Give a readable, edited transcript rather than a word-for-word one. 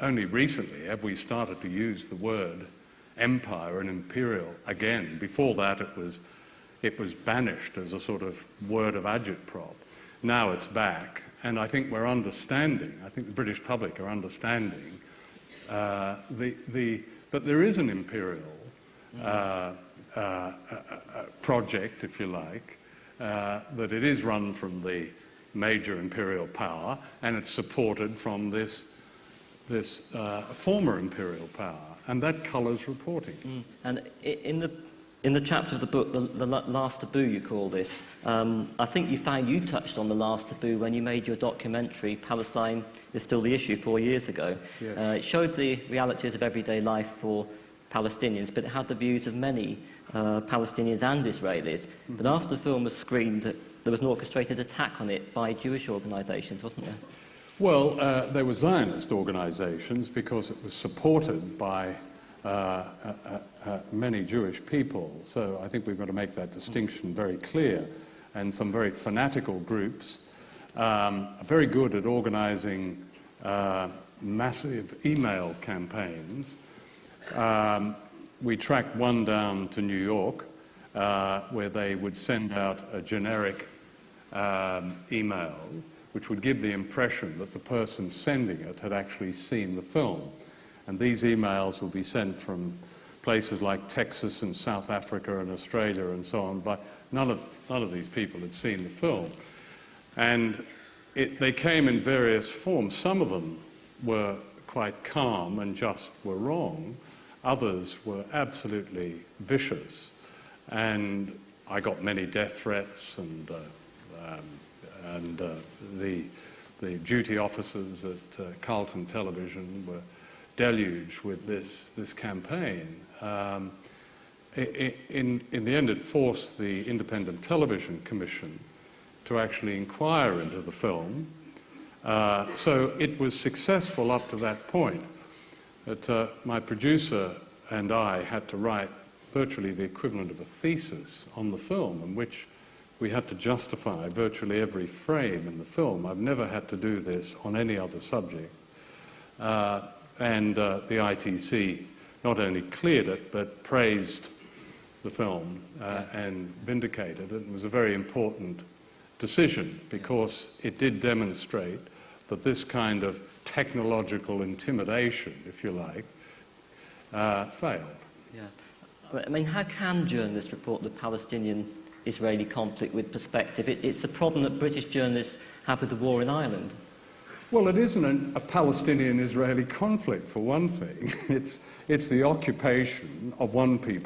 only recently have we started to use the word empire and imperial again. Before that it was banished as a sort of word of agitprop. Now it's back, and I think we're understanding, I think the British public are understanding but there is an imperial project, if you like, that it is run from the major imperial power, and it's supported from this former imperial power, and that colours reporting. And in the chapter of the book, the last taboo you call this, I think you touched on the last taboo when you made your documentary, Palestine is Still the Issue, 4 years ago. Yes. It showed the realities of everyday life for Palestinians, but it had the views of many Palestinians and Israelis. Mm-hmm. But after the film was screened, there was an orchestrated attack on it by Jewish organisations, wasn't there? Well, there were Zionist organisations because it was supported by many Jewish people, so I think we've got to make that distinction very clear. And some very fanatical groups are very good at organising massive email campaigns. We tracked one down to New York where they would send out a generic email which would give the impression that the person sending it had actually seen the film. And these emails would be sent from places like Texas and South Africa and Australia and so on, but none of these people had seen the film. And they came in various forms. Some of them were quite calm and just were wrong. Others were absolutely vicious. And I got many death threats, and the duty officers at Carlton Television were deluged with this campaign. In the end, it forced the Independent Television Commission to actually inquire into the film. So it was successful up to that point. But my producer and I had to write virtually the equivalent of a thesis on the film, in which we had to justify virtually every frame in the film. I've never had to do this on any other subject. And the ITC not only cleared it, but praised the film and vindicated it. It was a very important decision because it did demonstrate that this kind of technological intimidation, if you like, failed. Yeah. I mean, how can journalists report the Palestinian-Israeli conflict with perspective? It's a problem that British journalists have with the war in Ireland. Well, it isn't a Palestinian-Israeli conflict, for one thing. It's the occupation of one people